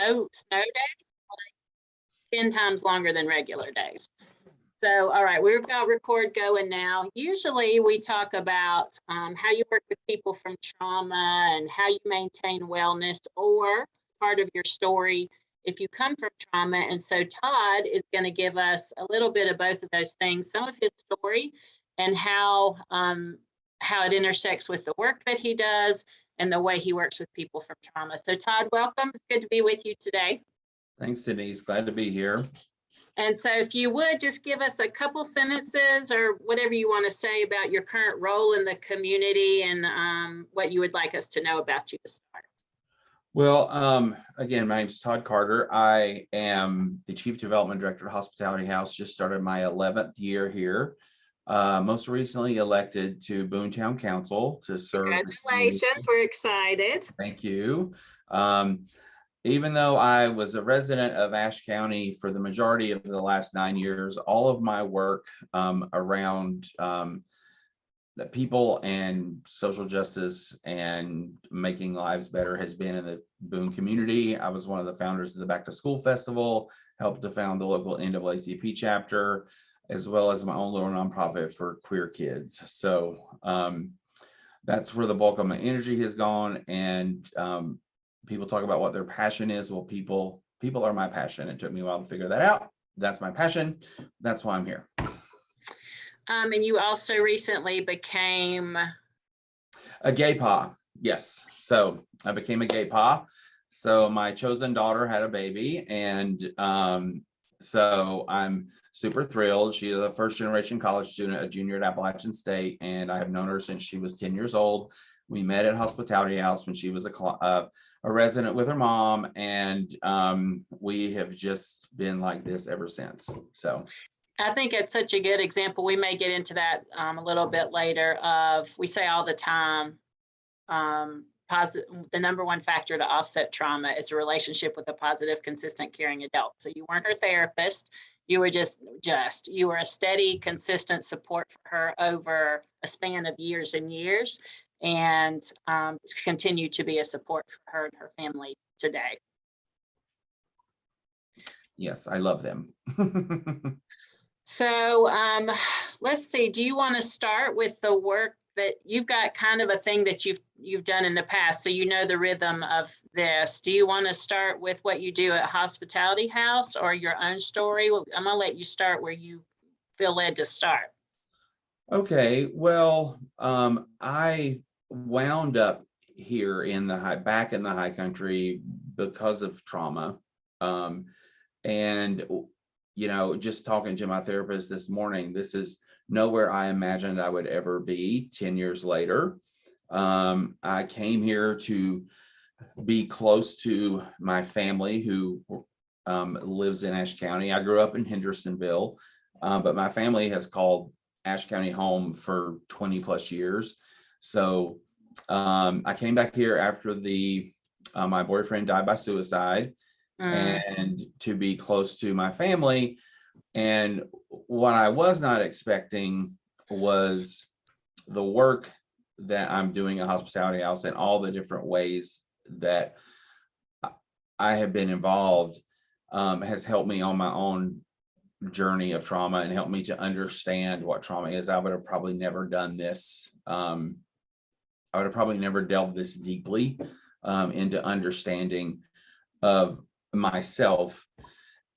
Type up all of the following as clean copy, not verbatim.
snow day, 10 times longer than regular days. So, all right, we've got record going now. Usually we talk about how you work with people from trauma and how you maintain wellness, or part of your story if you come from trauma. And so Todd is going to give us a little bit of both of those things, some of his story and how it intersects with the work that he does and the way he works with people from trauma. So Todd, welcome. It's good to be with you today. Thanks, Denise. Glad to be here. And so if you would just give us a couple sentences or whatever you want to say about your current role in the community and what you would like us to know about you to start. Well, again, my name's Todd Carter. I am the Chief Development Director at Hospitality House. Just started my 11th year here. Most recently elected to Boone Town Council to serve. Congratulations, we're excited. Thank you. Even though I was a resident of Ashe County for the majority of the last 9 years, all of my work around the people and social justice and making lives better has been in the Boone community. I was one of the founders of the Back to School Festival, helped to found the local NAACP chapter, as well as my own little nonprofit for queer kids. So that's where the bulk of my energy has gone. And people talk about what their passion is. Well, people are my passion. It took me a while to figure that out. That's my passion. That's why I'm here. And you also recently became a gay pa. Yes. So I became a gay pa. So my chosen daughter had a baby. And so I'm super thrilled. She is a first generation college student, a junior at Appalachian State. And I have known her since she was 10 years old. We met at Hospitality House when she was a resident with her mom, and we have just been like this ever since. So I think it's such a good example. We may get into that a little bit later. We say all the time, the number one factor to offset trauma is a relationship with a positive, consistent, caring adult. So you weren't her therapist. You were you were a steady, consistent support for her over a span of years and years, and continue to be a support for her and her family today. Yes, I love them. So let's see, do you want to start with the work that you've got, kind of a thing that you've done in the past, so you know the rhythm of this? Do you want to start with what you do at Hospitality House or your own story? I'm going to let you start where you feel led to start. Okay, well, I wound up here back in the high country because of trauma. And just talking to my therapist this morning, this is nowhere I imagined I would ever be 10 years later. I came here to be close to my family who lives in Ashe County. I grew up in Hendersonville, but my family has called Ashe County home for 20 plus years. So I came back here after my boyfriend died by suicide, and to be close to my family. And what I was not expecting was the work that I'm doing at Hospitality House and all the different ways that I have been involved has helped me on my own journey of trauma and helped me to understand what trauma is. I would have probably never done this. I would have probably never delved this deeply into understanding of myself.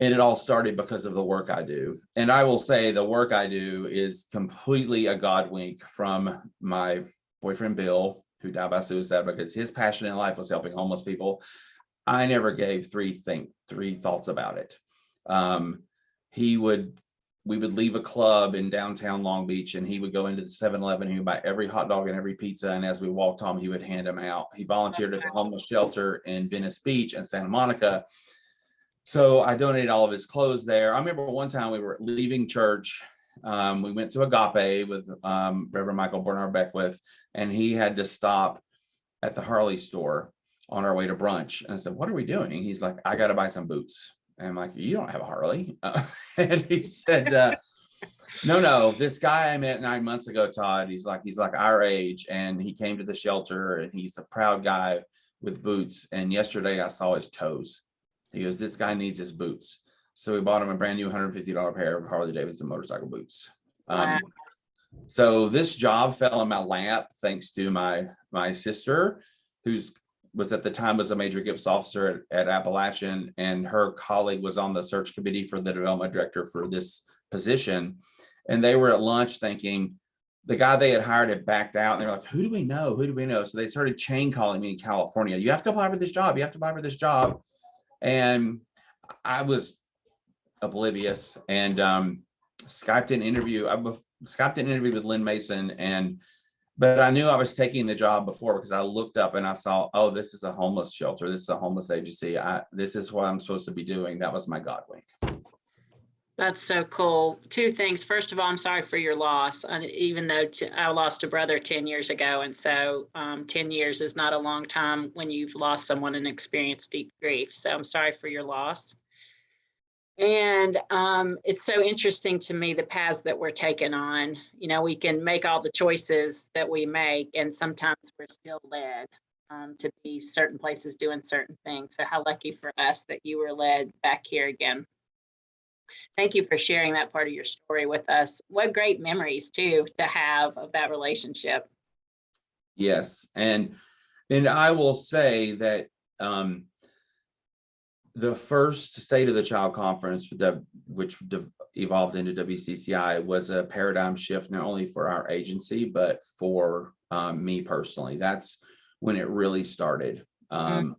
And it all started because of the work I do. And I will say the work I do is completely a God wink from my boyfriend, Bill, who died by suicide, because his passion in life was helping homeless people. I never gave three thoughts about it. We would leave a club in downtown Long Beach, and he would go into the 7-Eleven. He would buy every hot dog and every pizza. And as we walked home, he would hand them out. He volunteered at the homeless shelter in Venice Beach and Santa Monica. So I donated all of his clothes there. I remember one time we were leaving church. We went to Agape with Reverend Michael Bernard Beckwith, and he had to stop at the Harley store on our way to brunch. And I said, "What are we doing?" He's like, "I got to buy some boots." And I'm like, "You don't have a Harley." And he said, no, this guy I met 9 months ago, Todd, he's like our age. And he came to the shelter, and he's a proud guy with boots. And yesterday I saw his toes. He goes, this guy needs his boots. So we bought him a brand new $150 pair of Harley Davidson motorcycle boots. Wow. So this job fell in my lap thanks to my sister, was at the time was a major gifts officer at Appalachian, and her colleague was on the search committee for the development director for this position. And they were at lunch thinking the guy they had hired had backed out, and they were like, who do we know? Who do we know? So they started chain calling me in California. You have to apply for this job. You have to apply for this job. And I was oblivious and Skyped an interview with Lynn Mason, but I knew I was taking the job before because I looked up and I saw, oh, this is a homeless shelter. This is a homeless agency. This is what I'm supposed to be doing. That was my God wink. That's so cool. Two things. First of all, I'm sorry for your loss, even though I lost a brother 10 years ago. And so 10 years is not a long time when you've lost someone and experienced deep grief. So I'm sorry for your loss. And it's so interesting to me, the paths that we're taking on. You know, we can make all the choices that we make, and sometimes we're still led to be certain places doing certain things. So how lucky for us that you were led back here again. Thank you for sharing that part of your story with us. What great memories too to have of that relationship. Yes, and I will say that the first State of the Child Conference, which evolved into WCCI, was a paradigm shift not only for our agency but for me personally. That's when it really started. And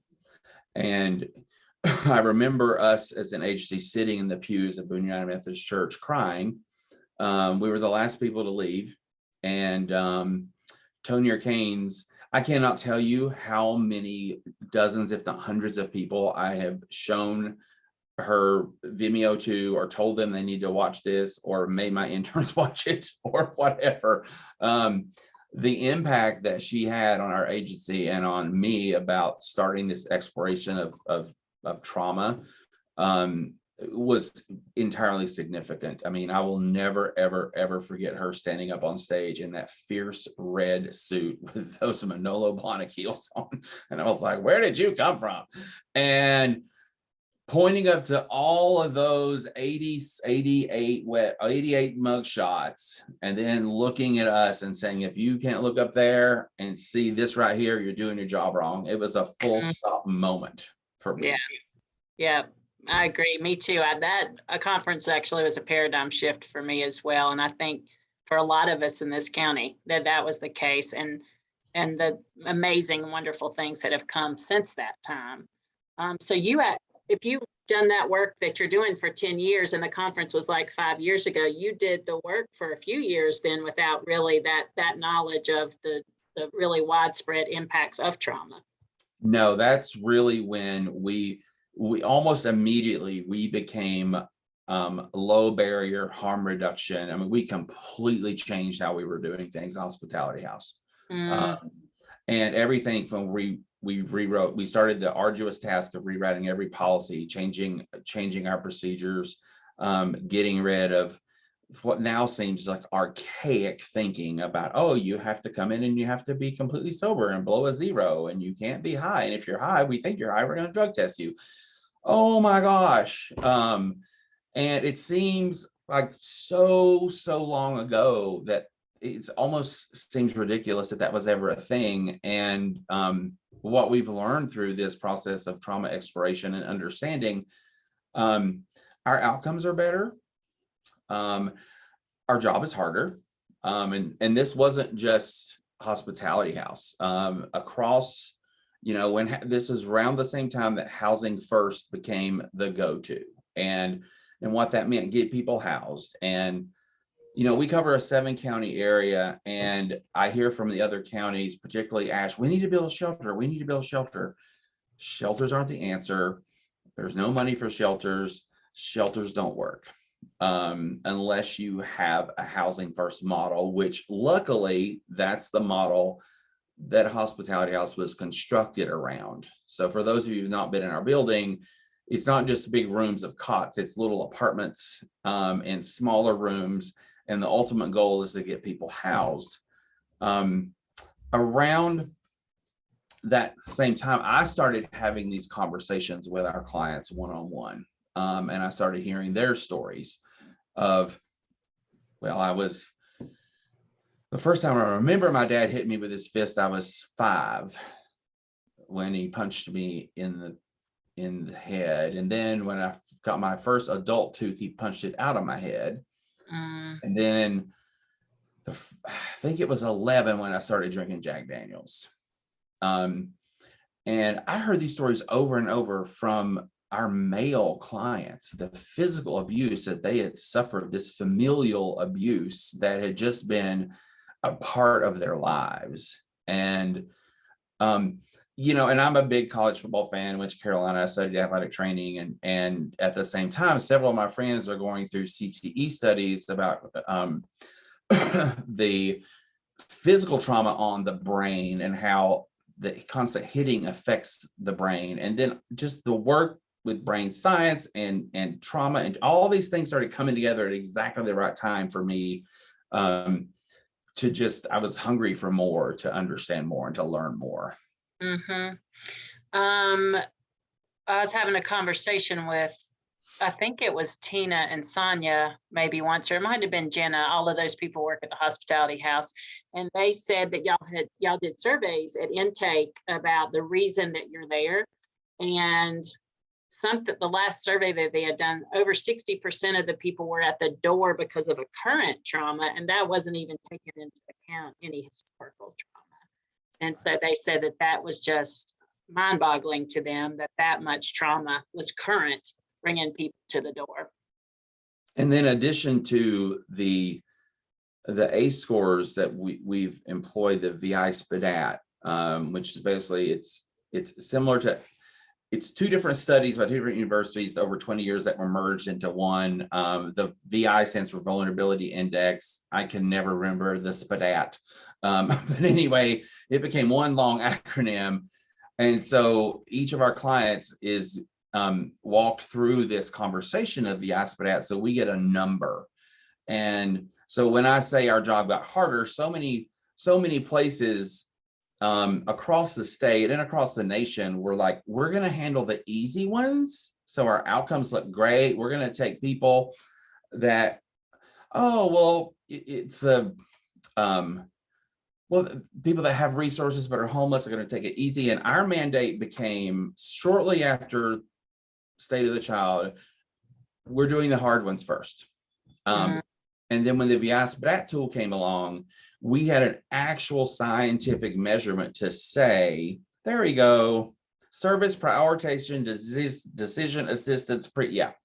I remember us as an agency sitting in the pews at Boone United Methodist Church crying. We were the last people to leave. And Tonya Keynes, I cannot tell you how many dozens, if not hundreds of people I have shown her Vimeo to, or told them they need to watch this, or made my interns watch it, or whatever. The impact that she had on our agency and on me about starting this exploration of trauma was entirely significant. I mean, I will never, ever, ever forget her standing up on stage in that fierce red suit with those Manolo Blahnik heels on. And I was like, where did you come from? And pointing up to all of those 88 mugshots, and then looking at us and saying, if you can't look up there and see this right here, you're doing your job wrong. It was a full stop moment for me. Yeah, I agree. Me too. A conference actually was a paradigm shift for me as well. And I think for a lot of us in this county that was the case, and the amazing, wonderful things that have come since that time. So if you've done that work that you're doing for 10 years and the conference was like 5 years ago, you did the work for a few years then without really that knowledge of the really widespread impacts of trauma. No, that's really when we almost immediately we became low barrier harm reduction. I mean, we completely changed how we were doing things, Hospitality House. And everything from we started the arduous task of rewriting every policy, changing our procedures, getting rid of what now seems like archaic thinking about, oh, you have to come in and you have to be completely sober and below a 0, and you can't be high. And if you're high, we think you're high, we're going to drug test you. Oh my gosh. And it seems like so long ago that it almost seems ridiculous that was ever a thing. And what we've learned through this process of trauma exploration and understanding, our outcomes are better. Our job is harder. And this wasn't just Hospitality House. Across, when this is around the same time that Housing First became the go-to, and what that meant, get people housed. And we cover a 7-county area, and I hear from the other counties, particularly Ash, we need to build a shelter. We need to build a shelter. Shelters aren't the answer. There's no money for shelters. Shelters don't work unless you have a Housing First model, which luckily that's the model that Hospitality House was constructed around. So for those of you who've not been in our building, it's not just big rooms of cots, it's little apartments and smaller rooms. And the ultimate goal is to get people housed. Around that same time, I started having these conversations with our clients one-on-one. And I started hearing their stories of, well, the first time I remember my dad hit me with his fist, I was 5 when he punched me in the head. And then when I got my first adult tooth, he punched it out of my head. And then I think it was 11 when I started drinking Jack Daniels. And I heard these stories over and over from our male clients, the physical abuse that they had suffered, this familial abuse that had just been a part of their lives. And, and I'm a big college football fan, went to Carolina, I studied athletic training. And at the same time, several of my friends are going through CTE studies about the physical trauma on the brain and how the constant hitting affects the brain. And then just the work with brain science and trauma and all these things started coming together at exactly the right time for me. I was hungry for more, to understand more and to learn more. I was having a conversation with, I think it was Tina and Sonia maybe once, or it might have been Jenna. All of those people work at the hospitality house. And they said that y'all did surveys at intake about the reason that you're there. And the last survey that they had done, over 60% of the people were at the door because of a current trauma. And that wasn't even taken into account any historical trauma. And so they said that was just mind-boggling to them, that much trauma was current, bringing people to the door. And then in addition to the ACE scores that we've employed, the VI SPDAT, which is basically, it's similar to, it's 2 different studies by 2 different universities over 20 years that were merged into one. The VI stands for Vulnerability Index. I can never remember the SPDAT. But anyway, it became one long acronym. And so each of our clients is walked through this conversation of the SPDAT, so we get a number. And so when I say our job got harder, so many places across the state and across the nation were like, we're going to handle the easy ones, so our outcomes look great. We're going to take people that, it's the people that have resources but are homeless are going to take it easy. And our mandate became, shortly after State of the Child, we're doing the hard ones first. And then when the VI-SPDAT tool came along, we had an actual scientific measurement to say, there we go, service prioritization, decision assistance.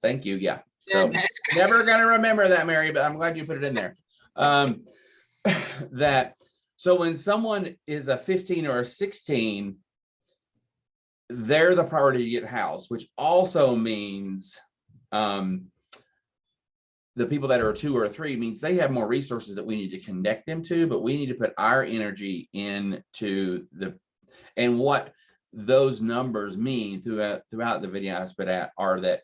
Thank you. Yeah. So never going to remember that, Mary, but I'm glad you put it in there. So when someone is a 15 or a 16, they're the priority to get housed, which also means the people that are a 2 or a 3 means they have more resources that we need to connect them to, but we need to put our energy into and what those numbers mean throughout the video I spit at are that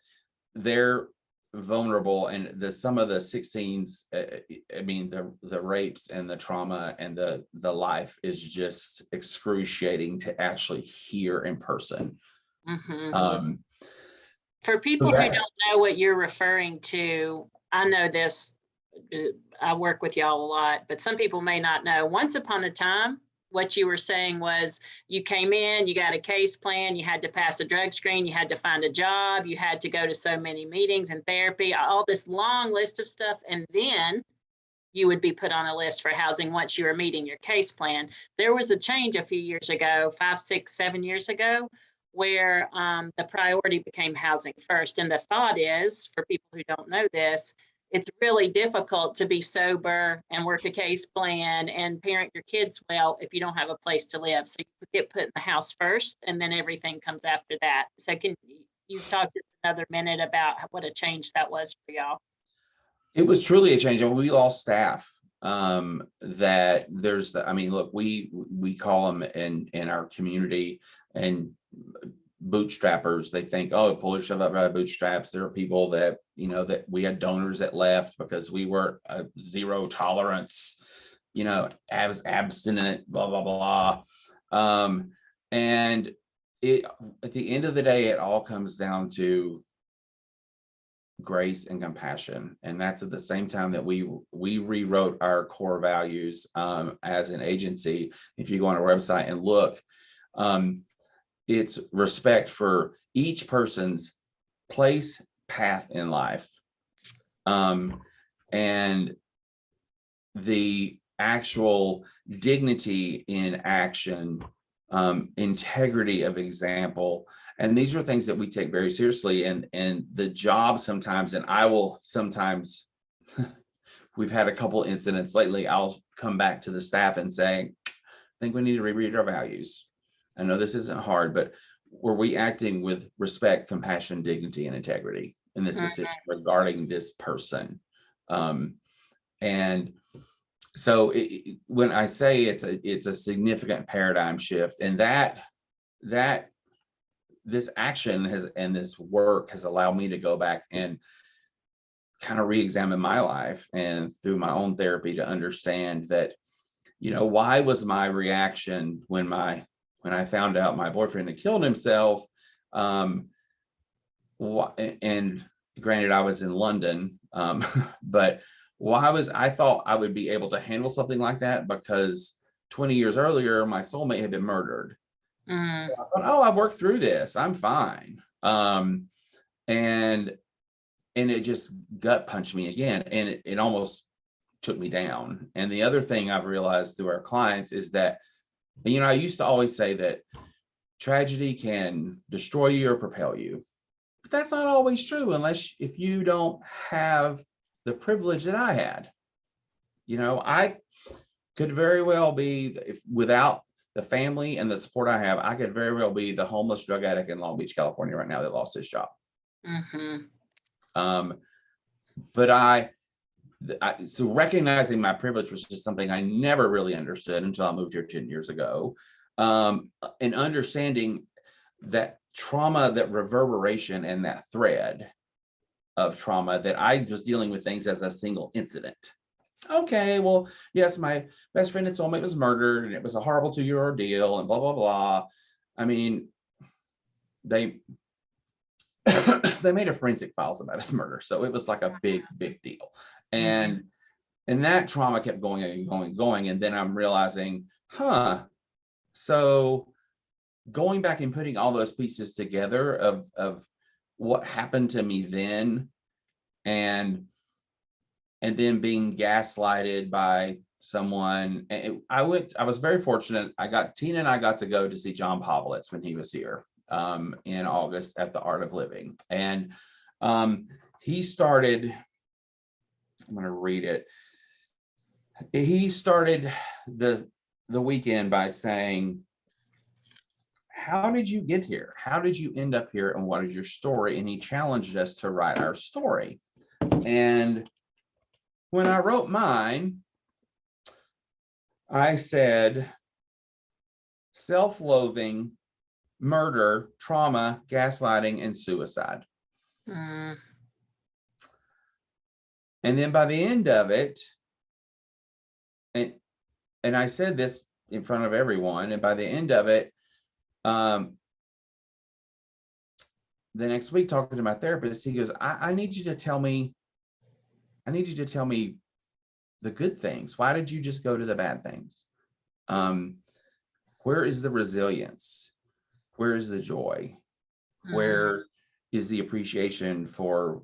they're vulnerable, and some of the 16s, the rapes and the trauma and the life is just excruciating to actually hear in person. For people who don't know what you're referring to, I know this, I work with y'all a lot, but some people may not know. Once upon a time, what you were saying was you came in, you got a case plan, you had to pass a drug screen, you had to find a job, you had to go to so many meetings and therapy, all this long list of stuff. And then you would be put on a list for housing once you were meeting your case plan. There was a change a few years ago, 5, 6, 7 years ago, where the priority became housing first. And the thought is, for people who don't know this, it's really difficult to be sober and work a case plan and parent your kids well if you don't have a place to live. So you get put in the house first, and then everything comes after that. So can you talk just another minute about what a change that was for y'all? It was truly a change, and we lost staff. That there's look, we call them in our community and bootstrappers. They think, oh, pull yourself up by bootstraps. There are people that, that we had donors that left because we were a zero tolerance, abstinent, blah, blah, blah. And it, at the end of the day, it all comes down to grace and compassion. And that's at the same time that we rewrote our core values as an agency. If you go on our website and look, it's respect for each person's place, path in life, and the actual dignity in action, integrity of example. And these are things that we take very seriously. And the job sometimes, and I will sometimes, we've had a couple incidents lately, I'll come back to the staff and say, I think we need to reread our values. I know this isn't hard, but were we acting with respect, compassion, dignity, and integrity in this decision regarding this person? And so when I say it's a significant paradigm shift, and that this action has, and this work has allowed me to go back and kind of re-examine my life, and through my own therapy to understand that, you know, why was my reaction when I found out my boyfriend had killed himself, and granted I was in London, but I thought I would be able to handle something like that because 20 years earlier, my soulmate had been murdered. So I thought, oh, I've worked through this, I'm fine. And it just gut punched me again, and it almost took me down. And the other thing I've realized through our clients is that, you know, I used to always say that tragedy can destroy you or propel you, but that's not always true if you don't have the privilege that I had. You know, I could very well be, without the family and the support I have, I could very well be the homeless drug addict in Long Beach, California right now that lost his job. But so recognizing my privilege was just something I never really understood until I moved here 10 years ago. And understanding that trauma, that reverberation, and that thread of trauma, that I was dealing with things as a single incident. Okay, well, yes, my best friend and soulmate was murdered, and it was a horrible 2-year ordeal, and blah, blah, blah. I mean, they made a forensic files about his murder. So it was like a big, big deal. And that trauma kept going and going and going. And then I'm realizing, so going back and putting all those pieces together of what happened to me then, and then being gaslighted by someone. I was very fortunate. Tina and I got to go to see John Pavlitz when he was here in August at the Art of Living. And he started, I'm going to read it. He started the weekend by saying, how did you get here? How did you end up here? And what is your story? And he challenged us to write our story. And when I wrote mine, I said, self-loathing, murder, trauma, gaslighting, and suicide. And then by the end of it, and I said this in front of everyone, and by the end of it, the next week, talking to my therapist, he goes, I need you to tell me the good things. Why did you just go to the bad things? Where is the resilience? Where is the joy? Where is the appreciation for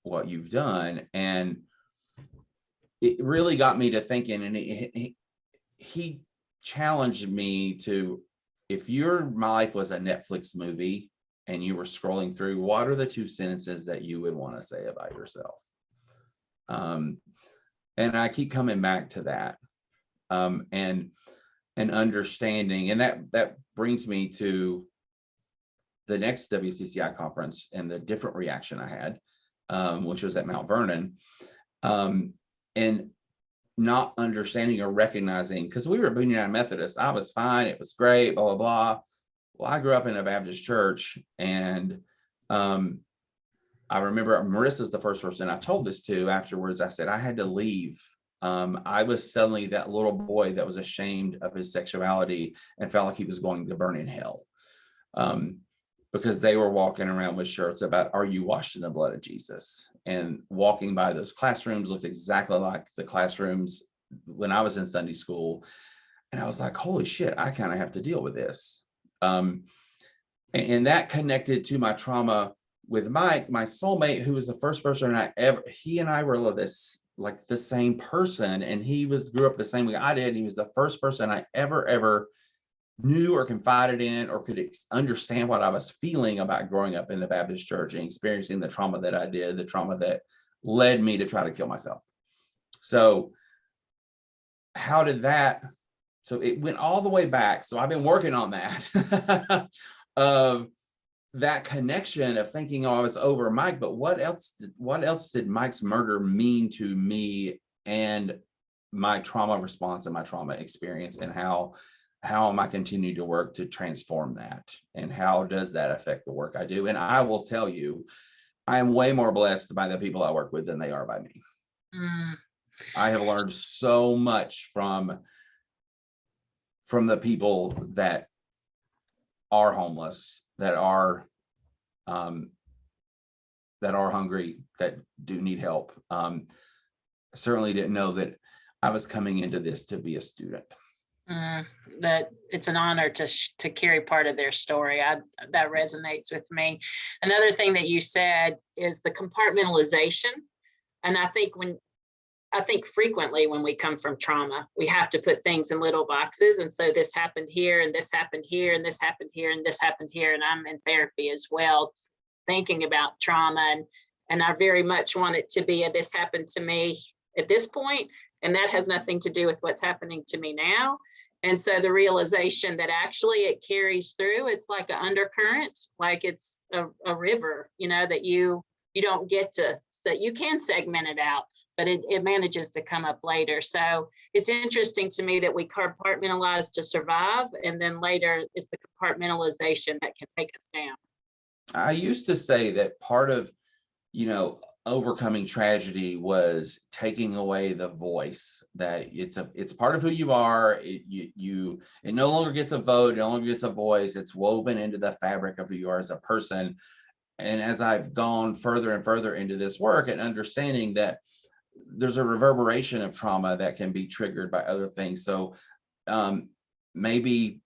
what you've done? And it really got me to thinking, and he challenged me to, if my life was a Netflix movie and you were scrolling through, what are the 2 sentences that you would want to say about yourself? And I keep coming back to that, and understanding, and that brings me to the next WCCI conference and the different reaction I had, which was at Mount Vernon, and not understanding or recognizing, because we were Boone United Methodist, I was fine, it was great, blah, blah, blah. Well, I grew up in a Baptist church, and I remember Marissa's the first person I told this to afterwards. I said, I had to leave I was suddenly that little boy that was ashamed of his sexuality and felt like he was going to burn in hell. Because they were walking around with shirts about, "Are you washed in the blood of Jesus?" And walking by those classrooms looked exactly like the classrooms when I was in Sunday school. And I was like, holy shit, I kind of have to deal with this. And that connected to my trauma with Mike, my soulmate, who was the first person he and I were this, like the same person. And he grew up the same way I did. And he was the first person I ever knew or confided in or could understand what I was feeling about growing up in the Baptist church and experiencing the trauma that I did, the trauma that led me to try to kill myself. So how did that, so it went all the way back. So I've been working on that of that connection of thinking, oh, I was over Mike, but what else did Mike's murder mean to me and my trauma response and my trauma experience, and how am I continuing to work to transform that? And how does that affect the work I do? And I will tell you, I am way more blessed by the people I work with than they are by me. I have learned so much from the people that are homeless, that are hungry, that do need help. I certainly didn't know that I was coming into this to be a student. That it's an honor to carry part of their story. That resonates with me. Another thing that you said is the compartmentalization. And I think frequently when we come from trauma, we have to put things in little boxes. And so this happened here, and this happened here, and this happened here, and this happened here. And I'm in therapy as well, thinking about trauma. And I very much want it to be this happened to me at this point, and that has nothing to do with what's happening to me now. And so the realization that actually it carries through, it's like an undercurrent, like it's a river, that you don't get to, so you can segment it out, but it manages to come up later. So it's interesting to me that we compartmentalize to survive, and then later it's the compartmentalization that can take us down. I used to say that part of, overcoming tragedy was taking away the voice, that it's part of who you are. It no longer gets a vote, it no longer gets a voice. It's woven into the fabric of who you are as a person. And as I've gone further and further into this work and understanding that there's a reverberation of trauma that can be triggered by other things. So maybe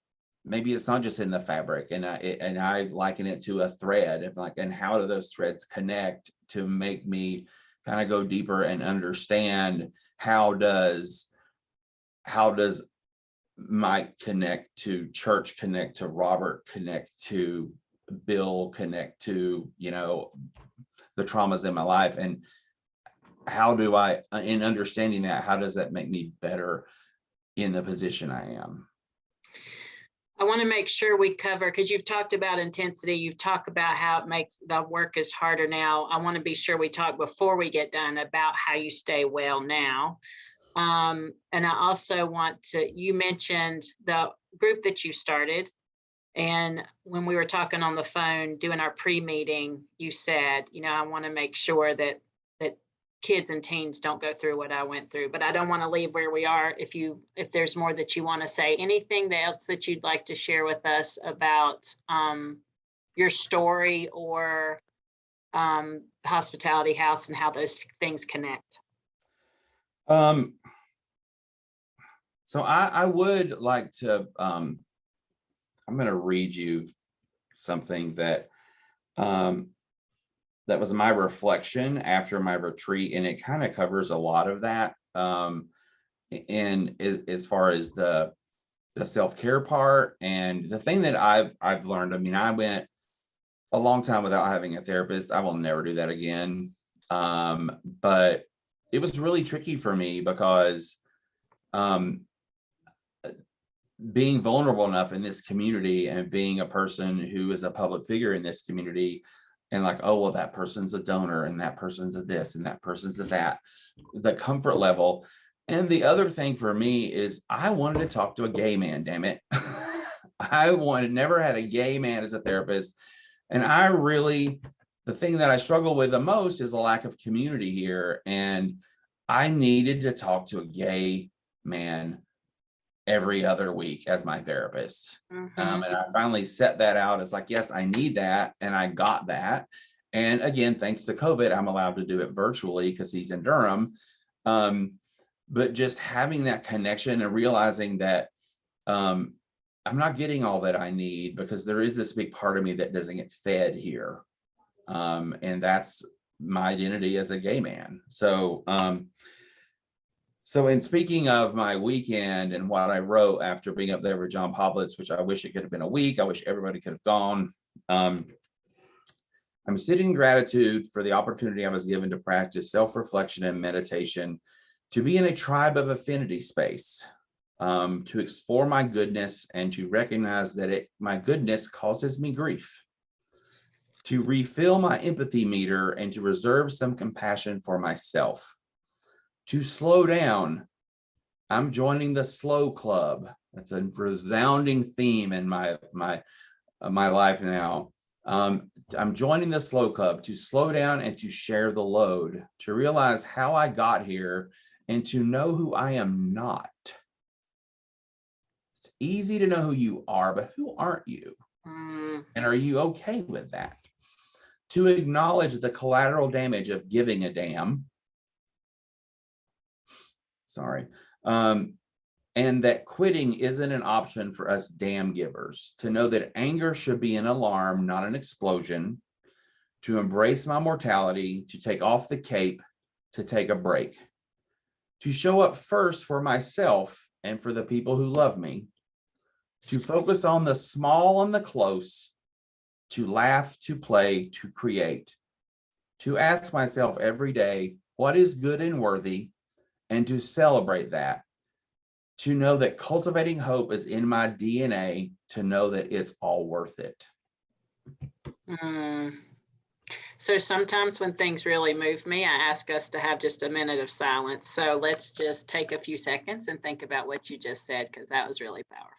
it's not just in the fabric, and I liken it to a thread, and how do those threads connect to make me kind of go deeper and understand how does Mike connect to church, connect to Robert, connect to Bill, connect to the traumas in my life, and how do I, in understanding that, how does that make me better in the position I am? I want to make sure we cover, because you've talked about intensity, you've talked about how it makes the work is harder now. I want to be sure we talk before we get done about how you stay well now. And I also want to, you mentioned the group that you started. And when we were talking on the phone, doing our pre-meeting, you said, I want to make sure that kids and teens don't go through what I went through, but I don't want to leave where we are. If there's more that you want to say, anything else that you'd like to share with us about your story or Hospitality House and how those things connect. So I would like to, I'm going to read you something that was my reflection after my retreat, and it kind of covers a lot of that. And as far as the self-care part, and the thing that I've learned, I went a long time without having a therapist. I will never do that again. But it was really tricky for me because being vulnerable enough in this community and being a person who is a public figure in this community, and that person's a donor, and that person's a this, and that person's a that, the comfort level. And the other thing for me is I wanted to talk to a gay man, damn it. Never had a gay man as a therapist. And the thing that I struggle with the most is a lack of community here. And I needed to talk to a gay man every other week as my therapist. And I finally set that out as like, yes, I need that. And I got that. And again, thanks to COVID, I'm allowed to do it virtually because he's in Durham. But just having that connection and realizing that I'm not getting all that I need because there is this big part of me that doesn't get fed here. And that's my identity as a gay man. So in speaking of my weekend and what I wrote after being up there with John Poblitz, which I wish it could have been a week, I wish everybody could have gone. I'm sitting in gratitude for the opportunity I was given to practice self-reflection and meditation, to be in a tribe of affinity space, to explore my goodness and to recognize that my goodness causes me grief, to refill my empathy meter and to reserve some compassion for myself, to slow down. I'm joining the slow club. That's a resounding theme in my life now. I'm joining the slow club to slow down and to share the load, to realize how I got here and to know who I am not. It's easy to know who you are, but who aren't you? And are you okay with that? To acknowledge the collateral damage of giving a damn. Sorry. And that quitting isn't an option for us damn givers. To know that anger should be an alarm, not an explosion. To embrace my mortality, to take off the cape, to take a break. To show up first for myself and for the people who love me. To focus on the small and the close. To laugh, to play, to create. To ask myself every day, what is good and worthy? And to celebrate that. To know that cultivating hope is in my DNA, to know that it's all worth it. So sometimes when things really move me, I ask us to have just a minute of silence. So let's just take a few seconds and think about what you just said, because that was really powerful.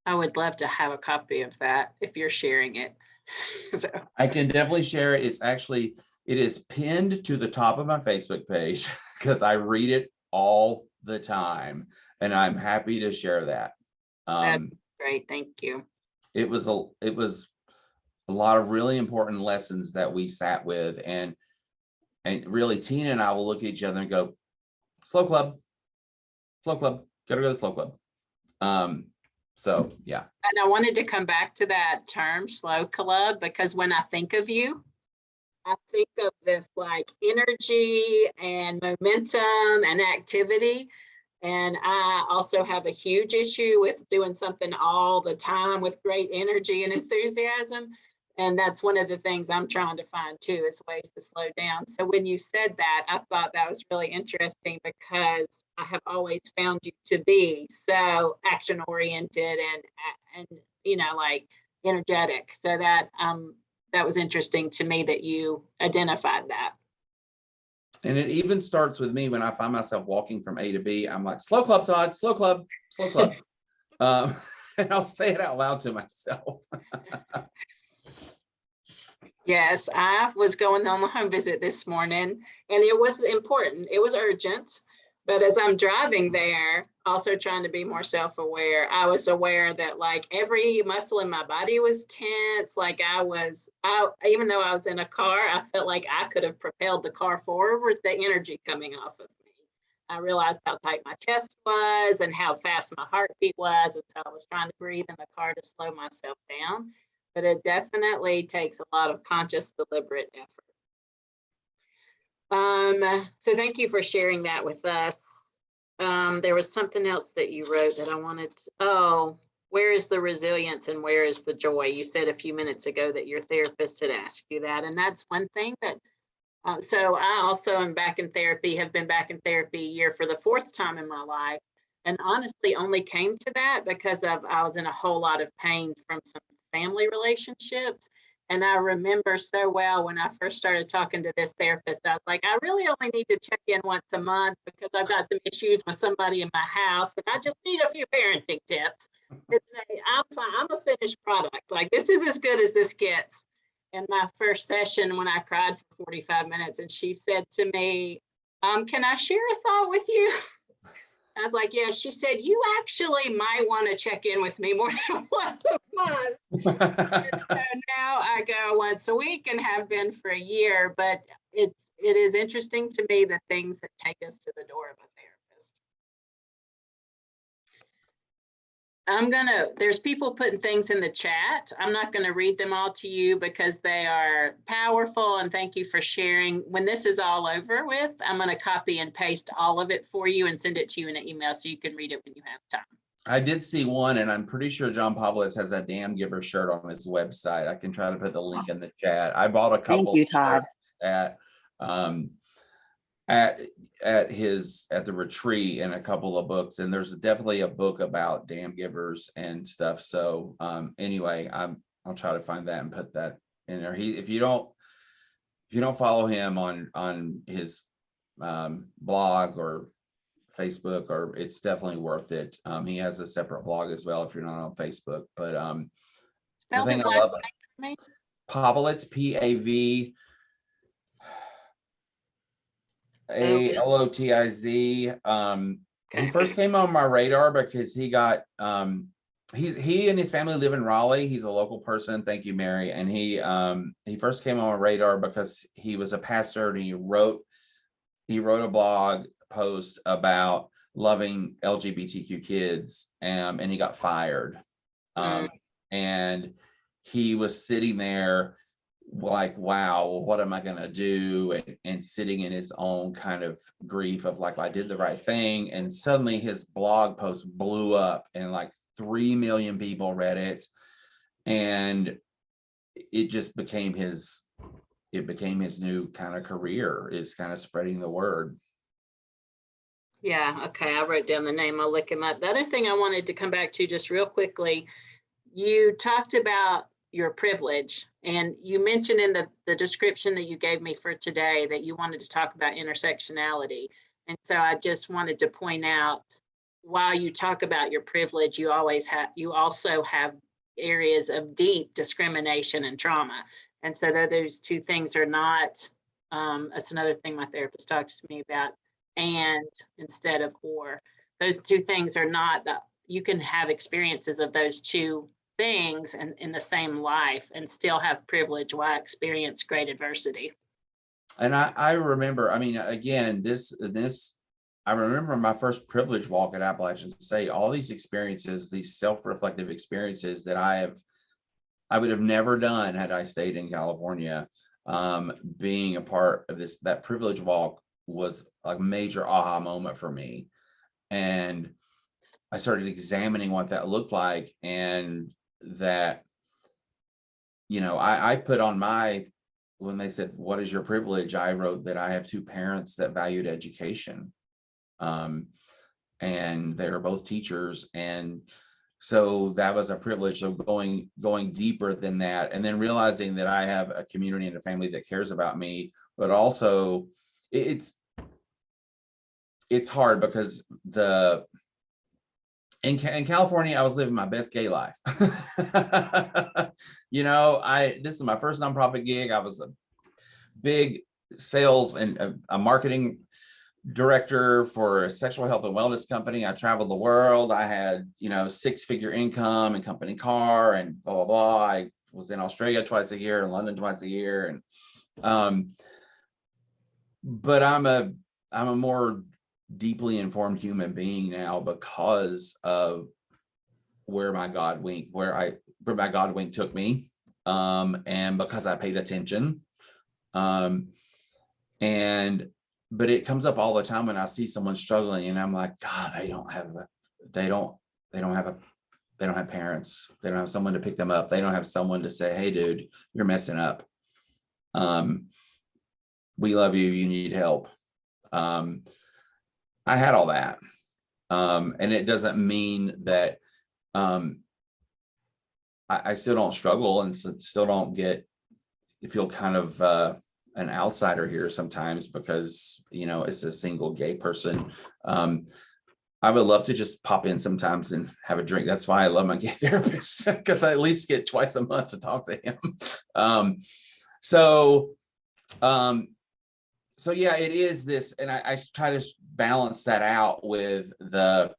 I would love to have a copy of that if you're sharing it. So. I can definitely share it. It is pinned to the top of my Facebook page because I read it all the time, and I'm happy to share that. That's great, thank you. It was a lot of really important lessons that we sat with, and really Tina and I will look at each other and go, slow club, gotta go to the slow club. So yeah. And I wanted to come back to that term, slow club, because when I think of you, I think of this like energy and momentum and activity. And I also have a huge issue with doing something all the time with great energy and enthusiasm. And that's one of the things I'm trying to find too, is ways to slow down. So when you said that, I thought that was really interesting, because I have always found you to be so action oriented and like energetic. So that was interesting to me that you identified that. And it even starts with me when I find myself walking from A to B. I'm like, slow club, Todd, slow club, slow club. And I'll say it out loud to myself. Yes, I was going on the home visit this morning, and it was important. It was urgent. But as I'm driving there, also trying to be more self-aware, I was aware that like every muscle in my body was tense. Like even though I was in a car, I felt like I could have propelled the car forward with the energy coming off of me. I realized how tight my chest was and how fast my heartbeat was. And so I was trying to breathe in the car to slow myself down. But it definitely takes a lot of conscious, deliberate effort. So thank you for sharing that with us. There was something else that you wrote that I wanted to, where is the resilience and where is the joy? You said a few minutes ago that your therapist had asked you that. And that's one thing that, so I also am back in therapy, have been back in therapy a year for the fourth time in my life. And honestly only came to that because I was in a whole lot of pain from some family relationships. And I remember so well when I first started talking to this therapist, I was like, I really only need to check in once a month because I've got some issues with somebody in my house and I just need a few parenting tips. It's I'm fine. I'm a finished product. Like, this is as good as this gets. In my first session, when I cried for 45 minutes, and she said to me, can I share a thought with you? I was like, yeah. She said, you actually might want to check in with me more than once a month. So now I go once a week and have been for a year, but it is interesting to me the things that take us to the door of a therapist. There's people putting things in the chat. I'm not going to read them all to you because they are powerful, and thank you for sharing. When this is all over with, I'm going to copy and paste all of it for you and send it to you in an email so you can read it when you have time. I did see one, and I'm pretty sure John Pavlovitz has a Damn Giver shirt on his website. I can try to put the link in the chat. I bought a couple Thank you, Todd. at the retreat and a couple of books, and there's definitely a book about damn givers and stuff. So anyway, I'll try to find that and put that in there. If you don't follow him on his blog or Facebook, or it's definitely worth it. He has a separate blog as well if you're not on Facebook. But Spell his last name for me. Pavlovitz, Pavlovitz. He first came on my radar because he got he and his family live in Raleigh. He's a local person. Thank you, Mary. And he first came on my radar because he was a pastor, and he wrote a blog post about loving LGBTQ kids, and he got fired. And he was sitting there like, wow, what am I going to do? And sitting in his own kind of grief of like, I did the right thing. And suddenly his blog post blew up and like 3 million people read it. And it just became his new kind of career, is kind of spreading the word. Yeah, okay, I wrote down the name. I'll look him up. The other thing I wanted to come back to just real quickly, you talked about your privilege, and you mentioned in the description that you gave me for today that you wanted to talk about intersectionality. And so I just wanted to point out, while you talk about your privilege, you also have areas of deep discrimination and trauma. And so those two things are not, that's another thing my therapist talks to me about, and instead of or. Those two things are not, you can have experiences of those two things and in the same life and still have privilege while experience great adversity. And I remember, I mean, again, I remember my first privilege walk at Appalachian State, all these experiences, these self-reflective experiences that I would have never done had I stayed in California. Being a part of that privilege walk was a major aha moment for me. And I started examining what that looked like, and that, I put on when they said, what is your privilege? I wrote that I have two parents that valued education. And they were both teachers. And so that was a privilege. So going deeper than that, and then realizing that I have a community and a family that cares about me, but also it's hard because in California, I was living my best gay life. This is my first nonprofit gig. I was a big sales and a marketing director for a sexual health and wellness company. I traveled the world. I had, 6-figure income and company car and blah, blah, blah. I was in Australia twice a year and London twice a year. And, but I'm a more deeply informed human being now because of where my God wink took me. And because I paid attention. But it comes up all the time when I see someone struggling, and I'm like, God, they don't have parents. They don't have someone to pick them up. They don't have someone to say, hey, dude, you're messing up. We love you. You need help. I had all that. And it doesn't mean that I still don't struggle and still don't get feel kind of an outsider here sometimes because, it's a single gay person. I would love to just pop in sometimes and have a drink. That's why I love my gay therapist, because I at least get twice a month to talk to him. So yeah, it is this, and I try to balance that out with the,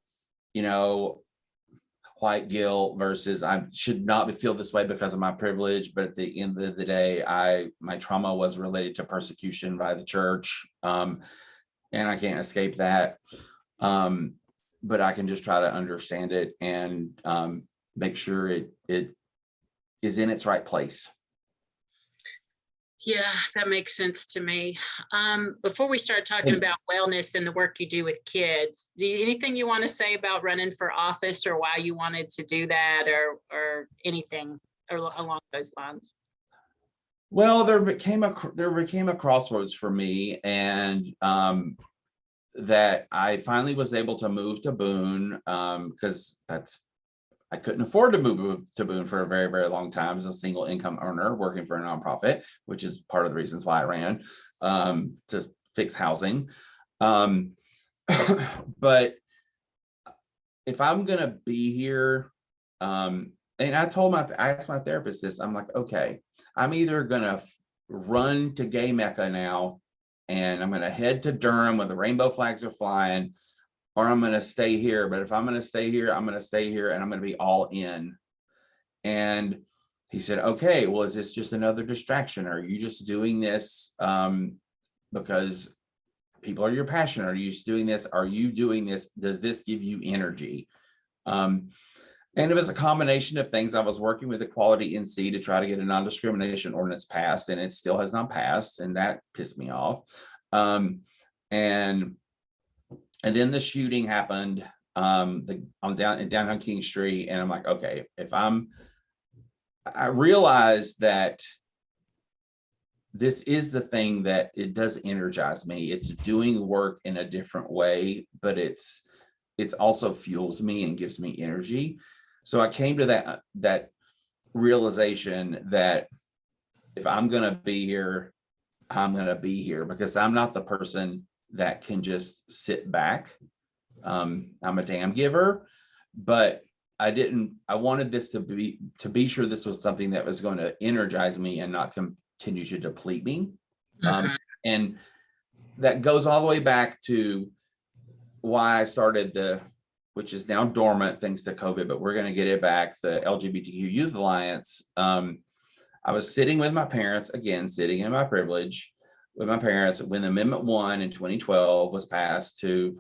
white guilt versus I should not feel this way because of my privilege. But at the end of the day, my trauma was related to persecution by the church. And I can't escape that. But I can just try to understand it and make sure it is in its right place. Yeah, that makes sense to me. Before we start talking about wellness and the work you do with kids, anything you want to say about running for office or why you wanted to do that or anything along those lines? Well, there became a crossroads for me, and that I finally was able to move to Boone, because I couldn't afford to move to Boone for a very, very long time as a single income earner working for a nonprofit, which is part of the reasons why I ran, to fix housing. But if I'm going to be here, and I asked my therapist this, I'm like, okay, I'm either going to run to gay Mecca now, and I'm going to head to Durham where the rainbow flags are flying, or I'm going to stay here. But if I'm going to stay here, I'm going to stay here and I'm going to be all in. And he said, okay, well, is this just another distraction? Are you just doing this because people are your passion? Are you just doing this? Are you doing this? Does this give you energy? And it was a combination of things. I was working with Equality NC to try to get a non-discrimination ordinance passed, and it still has not passed, and that pissed me off. And then the shooting happened downtown King Street, and I'm like, okay, I realized that this is the thing that it does energize me. It's doing work in a different way, but it's also fuels me and gives me energy. So I came to that realization that if I'm going to be here, I'm going to be here, because I'm not the person that can just sit back. I'm a damn giver, but I wanted this to be sure this was something that was going to energize me and not continue to deplete me. And that goes all the way back to why I started which is now dormant thanks to COVID, but we're going to get it back, the LGBTQ Youth Alliance. I was sitting with my parents, again, sitting in my privilege with my parents when Amendment 1 in 2012 was passed to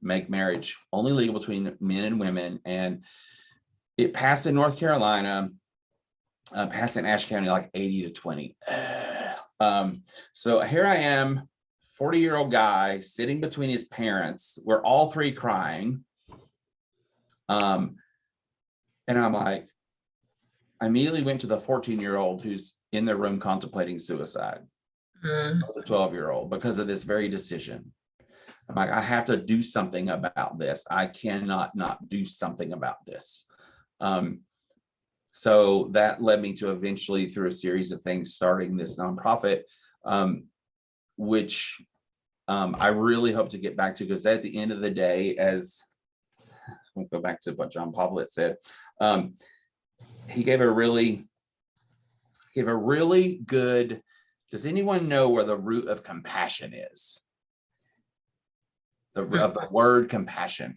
make marriage only legal between men and women. And it passed in North Carolina, passed in Ashe County like 80-20. So here I am, 40-year-old guy sitting between his parents. We're all three crying. And I'm like, I immediately went to the 14-year-old who's in the room contemplating suicide, the 12-year-old, because of this very decision. I'm like, I have to do something about this. I cannot not do something about this. So that led me to eventually, through a series of things, starting this nonprofit, which I really hope to get back to, because at the end of the day, we'll go back to what John Pavlet said. He gave a really good, does anyone know where the root of compassion is? Of the word compassion.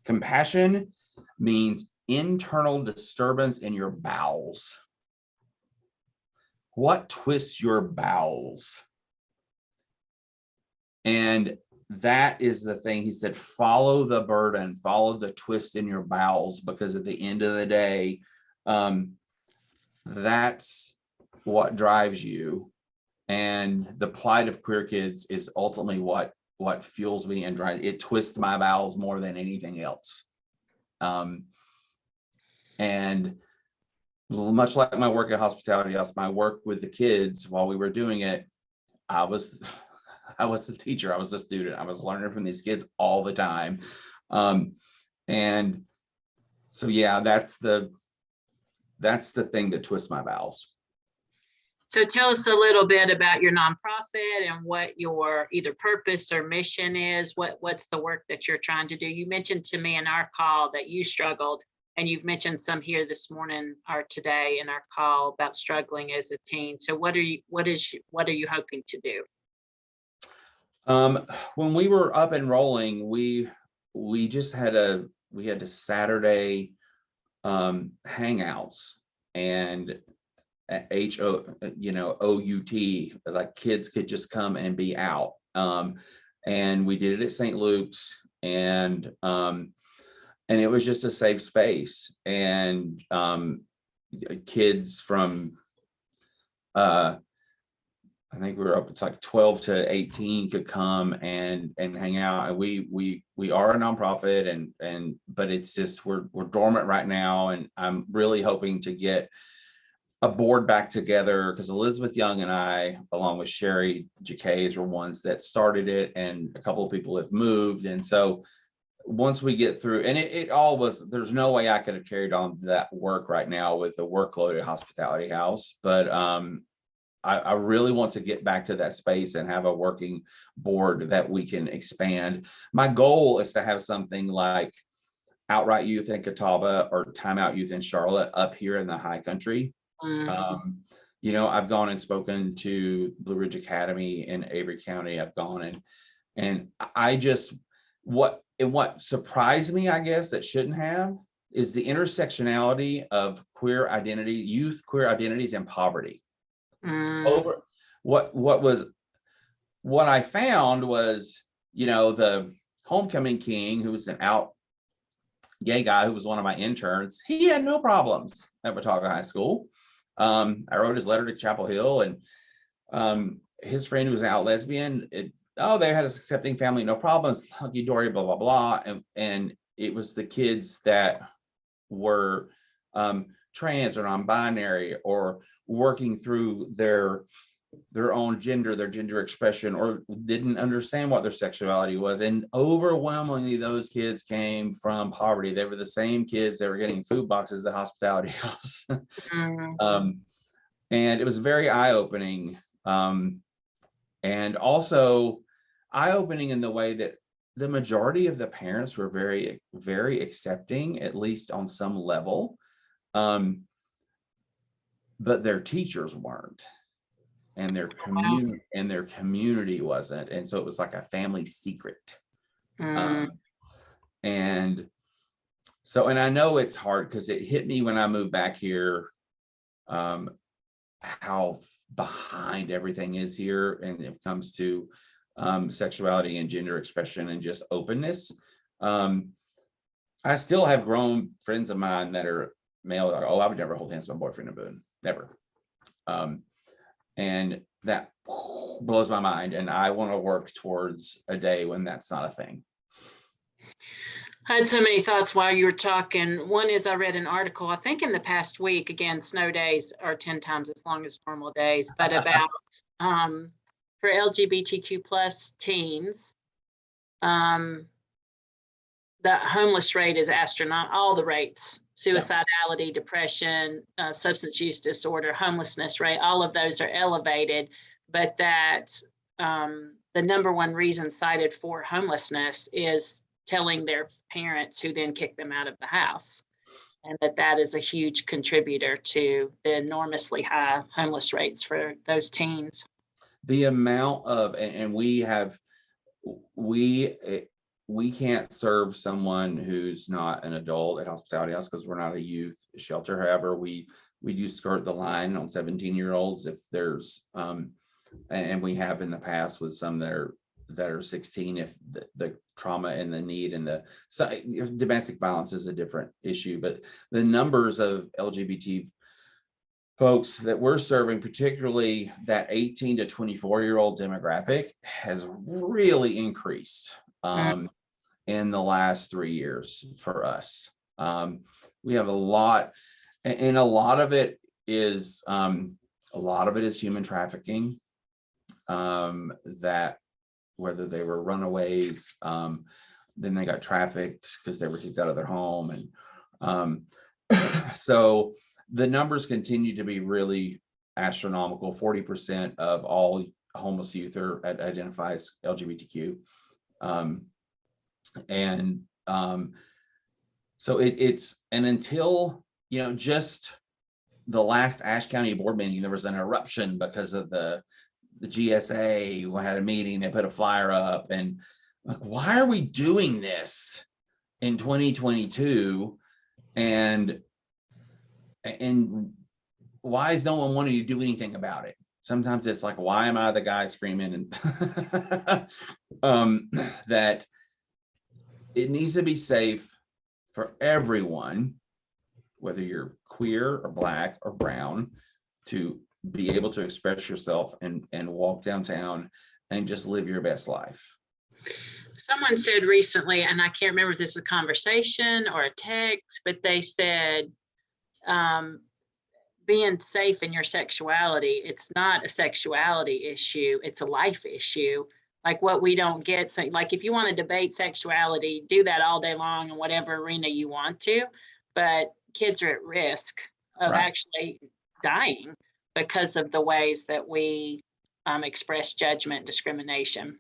Compassion means internal disturbance in your bowels. What twists your bowels? And that is the thing. He said, follow the burden, follow the twist in your bowels, because at the end of the day, that's what drives you. And the plight of queer kids is ultimately what fuels me and drives. It twists my bowels more than anything else. And much like my work at Hospitality House, my work with the kids while we were doing it, I was the teacher, I was the student, I was learning from these kids all the time. And so, yeah, that's the thing that twists my bowels. So tell us a little bit about your nonprofit and what your either purpose or mission is. What's the work that you're trying to do? You mentioned to me in our call that you struggled, and you've mentioned some here this morning or today in our call about struggling as a teen. So what are you hoping to do? When we were up and rolling, we just had a Saturday hangouts, and OUT, like kids could just come and be out. And we did it at St. Luke's, and it was just a safe space. And kids from I think we were up, it's like 12 to 18 could come and hang out. And we are a nonprofit, but it's just, we're dormant right now. And I'm really hoping to get a board back together, because Elizabeth Young and I, along with Sherry Jacays, were ones that started it, and a couple of people have moved. And so once we get through, and it all was, there's no way I could have carried on that work right now with the workload at Hospitality House. But I really want to get back to that space and have a working board that we can expand. My goal is to have something like Outright Youth in Catawba or Timeout Youth in Charlotte up here in the high country. I've gone and spoken to Blue Ridge Academy in Avery County. I've gone and I just, what surprised me, I guess, that shouldn't have, is the intersectionality of queer identities and poverty. Over what I found was, the homecoming king, who was an out gay guy, who was one of my interns, he had no problems at Watauga High School. I wrote his letter to Chapel Hill, and his friend who was an out lesbian, they had a accepting family, no problems, hunky-dory, blah, blah, blah. And it was the kids that were trans or non-binary, or working through their own gender, their gender expression, or didn't understand what their sexuality was. And overwhelmingly, those kids came from poverty. They were the same kids that were getting food boxes at the Hospitality House. And it was very eye-opening. And also eye-opening in the way that the majority of the parents were very, very accepting, at least on some level. But their teachers weren't, and their community wasn't. And so it was like a family secret. And so, and I know it's hard because it hit me when I moved back here, how behind everything is here. And it comes to sexuality and gender expression and just openness. I still have grown friends of mine that are male, like, I would never hold hands with my boyfriend in Boone, never. And that blows my mind. And I want to work towards a day when that's not a thing. I had so many thoughts while you were talking. One is, I read an article, I think in the past week, again, snow days are 10 times as long as normal days, but about for LGBTQ plus teens, the homeless rate is astronomical. All the rates, suicidality, depression, substance use disorder, homelessness rate, all of those are elevated, but that the number one reason cited for homelessness is telling their parents, who then kick them out of the house. And that is a huge contributor to the enormously high homeless rates for those teens. The amount of, and we can't serve someone who's not an adult at Hospitality House because we're not a youth shelter. However, we do skirt the line on 17-year-olds if there's, and we have in the past with some that are 16, if the trauma and the need and domestic violence is a different issue. But the numbers of LGBT folks that we're serving, particularly that 18 to 24-year-old demographic, has really increased in the last 3 years for us. We have a lot, and a lot of it is human trafficking, that whether they were runaways, then they got trafficked because they were kicked out of their home. And so the numbers continue to be really, astronomical. 40% of all homeless youth are identify as LGBTQ. So it's, and until, just the last Ashe County board meeting, there was an eruption because of the GSA. We had a meeting, they put a flyer up, and like, why are we doing this in 2022? And why is no one wanting to do anything about it? Sometimes it's like, why am I the guy screaming? And that it needs to be safe for everyone, whether you're queer or Black or brown, to be able to express yourself and walk downtown and just live your best life. Someone said recently, and I can't remember if this is a conversation or a text, but they said, being safe in your sexuality, it's not a sexuality issue, it's a life issue. Like what we don't get, so like if you want to debate sexuality, do that all day long in whatever arena you want to, but kids are at risk of actually dying because of the ways that we express judgment and discrimination.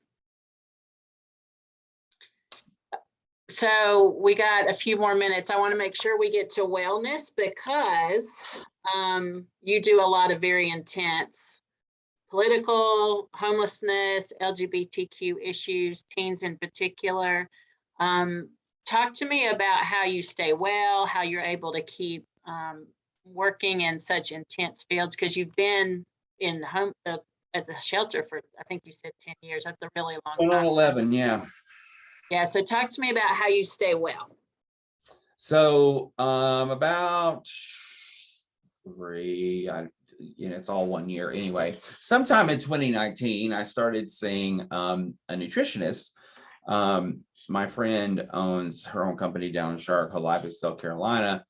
So we got a few more minutes. I want to make sure we get to wellness, because you do a lot of very intense political, homelessness, LGBTQ issues, teens in particular. Talk to me about how you stay well, how you're able to keep working in such intense fields, because you've been in at the shelter for, I think you said 10 years. That's a really long time. 11, yeah. Yeah, so talk to me about how you stay well. So about 3, it's all 1 year anyway. Sometime in 2019, I started seeing a nutritionist. My friend owns her own company down in Charlotte, Life, South Carolina.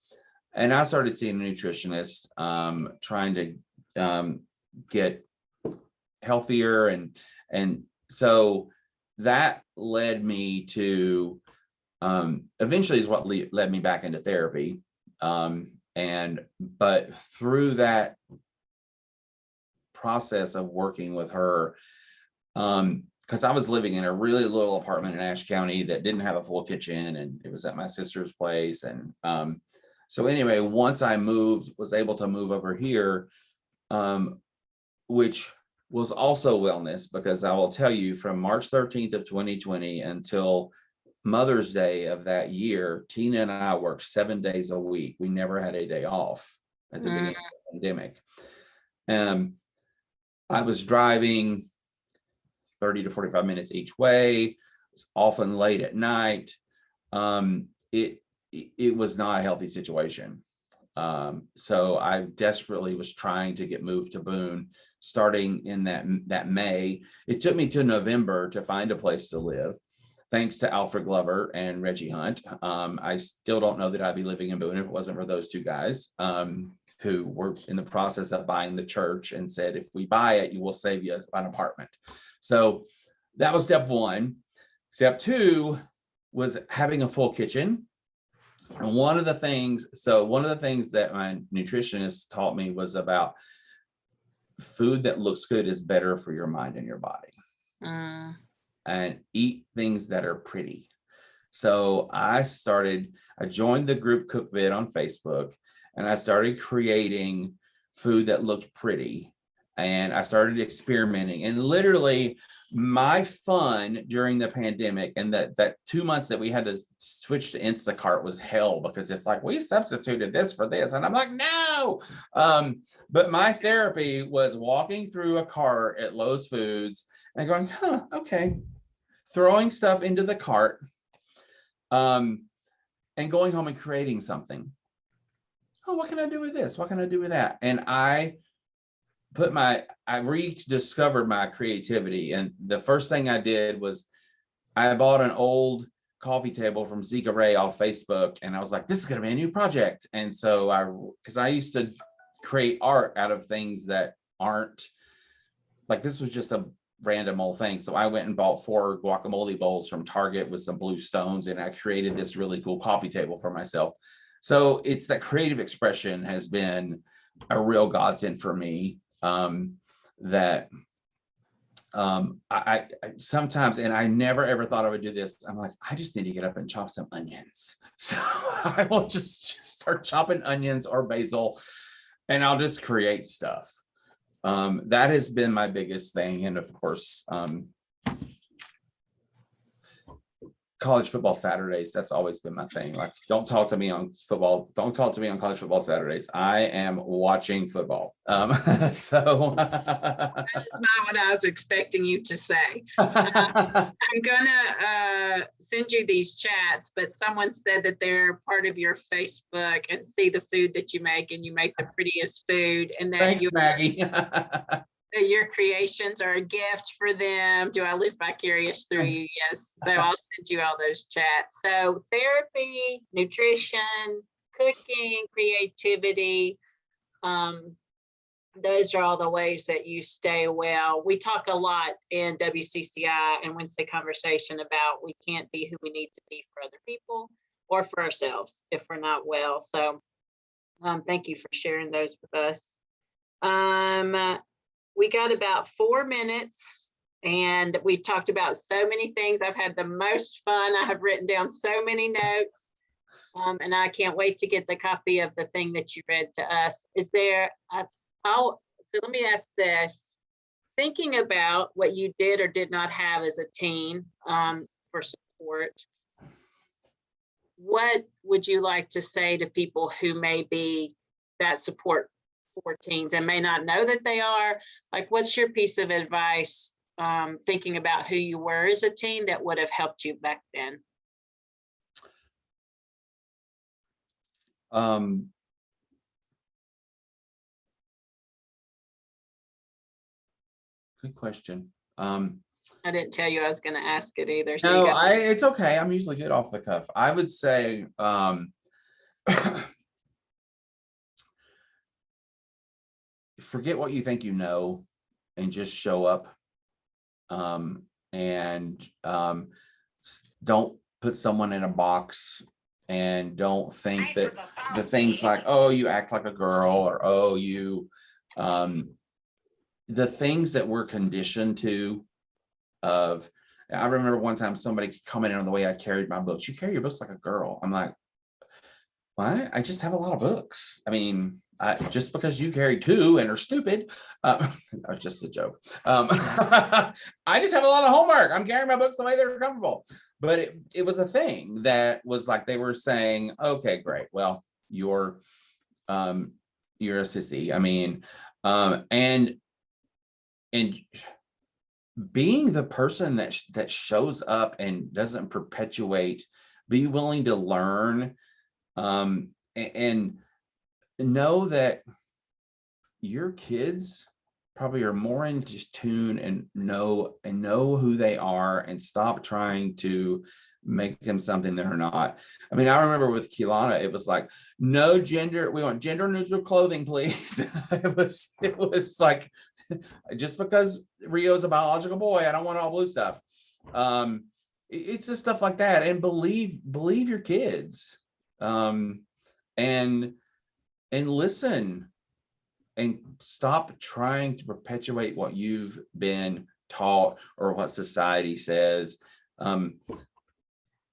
And I started seeing a nutritionist, trying to get healthier. And so that led me to, eventually is what led me back into therapy. But through that process of working with her, because I was living in a really little apartment in Ashe County that didn't have a full kitchen, and it was at my sister's place. And so anyway, once I was able to move over here, which was also wellness, because I will tell you, from March 13th of 2020 until Mother's Day of that year, Tina and I worked 7 days a week. We never had a day off at the beginning of the pandemic. I was driving 30 to 45 minutes each way. It was often late at night. It was not a healthy situation. So I desperately was trying to get moved to Boone, starting in that May. It took me to November to find a place to live, thanks to Alfred Glover and Reggie Hunt. I still don't know that I'd be living in Boone if it wasn't for those two guys, who were in the process of buying the church and said, if we buy it, you will save you an apartment. So that was step one. Step two was having a full kitchen. And one of the things that my nutritionist taught me was about food that looks good is better for your mind and your body. And eat things that are pretty. So I joined the group CookVid on Facebook, and I started creating food that looked pretty. And I started experimenting, and literally my fun during the pandemic and that 2 months that we had to switch to Instacart was hell, because it's like, we substituted this for this. And I'm like, no. But my therapy was walking through a cart at Lowe's Foods and going, okay, throwing stuff into the cart, and going home and creating something. Oh, what can I do with this? What can I do with that? And I rediscovered my creativity. And the first thing I did was I bought an old coffee table from Zika Ray off Facebook. And I was like, this is going to be a new project. And so because I used to create art out of things that aren't, like, this was just a random old thing. So I went and bought 4 guacamole bowls from Target with some blue stones, and I created this really cool coffee table for myself. So it's that creative expression has been a real godsend for me. that I sometimes, and I never ever thought I would do this. I'm like, I just need to get up and chop some onions. So I will just start chopping onions or basil, and I'll just create stuff. That has been my biggest thing. And of course, college football Saturdays, that's always been my thing. Like, don't talk to me on football. Don't talk to me on college football Saturdays. I am watching football. So That's not what I was expecting you to say. I'm gonna send you these chats, but someone said that they're part of your Facebook and see the food that you make, and you make the prettiest food, and that Thanks, Maggie. your creations are a gift for them. Do I live vicarious through you? Yes. So I'll send you all those chats. So therapy, nutrition, cooking, creativity. Those are all the ways that you stay well. We talk a lot in WCCI and Wednesday Conversation about we can't be who we need to be for other people or for ourselves if we're not well. So thank you for sharing those with us. We got about 4 minutes, and we've talked about so many things. I've had the most fun. I have written down so many notes, and I can't wait to get the copy of the thing that you read to us. Is there, so let me ask this. Thinking about what you did or did not have as a teen for support, what would you like to say to people who may be that support for teens and may not know that they are? Like, what's your piece of advice thinking about who you were as a teen that would have helped you back then? Good question. I didn't tell you I was going to ask it either. So no, it's okay. I'm usually good off the cuff. I would say forget what you think you know and just show up, and don't put someone in a box, and don't think that the things like, oh, you act like a girl, or oh, you the things that we're conditioned to. I remember one time somebody commented on the way I carried my books. You carry your books like a girl. I'm like, what? I just have a lot of books. I mean, just because you carry 2 and are stupid, that's just a joke. I just have a lot of homework. I'm carrying my books the way they're comfortable. But it was a thing that was like, they were saying, okay, great. Well, you're a sissy. I mean, and being the person that shows up and doesn't perpetuate, be willing to learn, and know that your kids probably are more in tune and know who they are, and stop trying to make them something they're not. I mean, I remember with Keelana, it was like, no gender, we want gender neutral clothing, please. it was like, just because Rio's a biological boy, I don't want all blue stuff. It's just stuff like that. And believe your kids, and listen, and stop trying to perpetuate what you've been taught or what society says.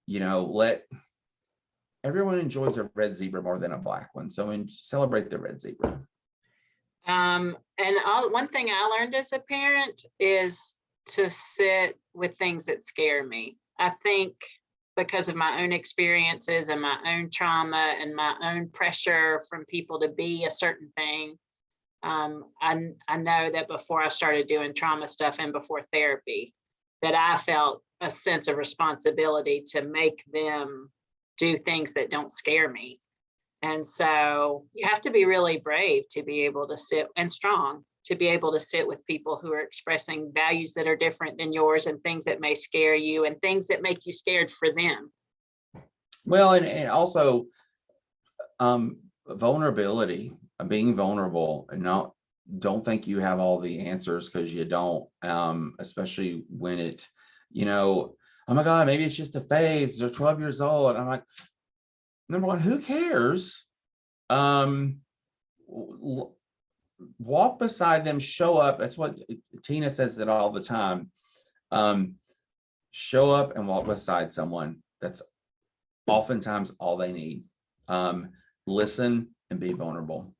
Let everyone enjoys a red zebra more than a black one. So celebrate the red zebra. And one thing I learned as a parent is to sit with things that scare me. I think because of my own experiences and my own trauma and my own pressure from people to be a certain thing, I know that before I started doing trauma stuff and before therapy, that I felt a sense of responsibility to make them do things that don't scare me. And so you have to be really brave to be able to sit, and strong to be able to sit with people who are expressing values that are different than yours, and things that may scare you, and things that make you scared for them. Well, and also vulnerability, being vulnerable, and don't think you have all the answers, because you don't, especially when it, oh my God, maybe it's just a phase. They're 12 years old. And I'm like, number one, who cares? walk beside them, show up. That's what Tina says it all the time. Show up and walk beside someone. That's oftentimes all they need. Listen and be vulnerable.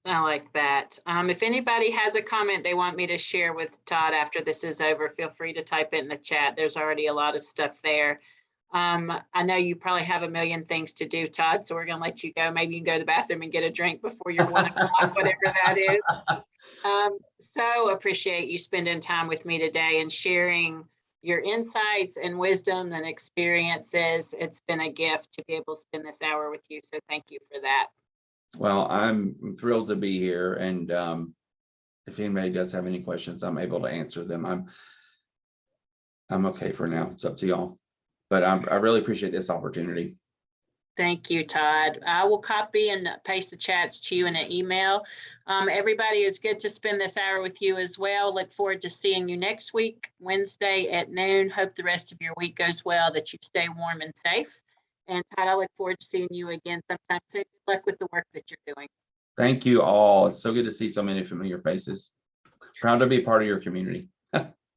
I like that. If anybody has a comment they want me to share with Todd after this is over, feel free to type it in the chat. There's already a lot of stuff there. I know you probably have a million things to do, Todd, so we're going to let you go. Maybe you can go to the bathroom and get a drink before your 1 o'clock, whatever that is. So appreciate you spending time with me today and sharing your insights and wisdom and experiences. It's been a gift to be able to spend this hour with you. So thank you for that. Well, I'm thrilled to be here. And if anybody does have any questions, I'm able to answer them. I'm okay for now. It's up to y'all. But I really appreciate this opportunity. Thank you, Todd. I will copy and paste the chats to you in an email. Everybody, it's good to spend this hour with you as well. Look forward to seeing you next week, Wednesday at noon. Hope the rest of your week goes well, that you stay warm and safe. And Todd, I look forward to seeing you again sometime soon. Good luck with the work that you're doing. Thank you all. It's so good to see so many familiar faces. Proud to be part of your community.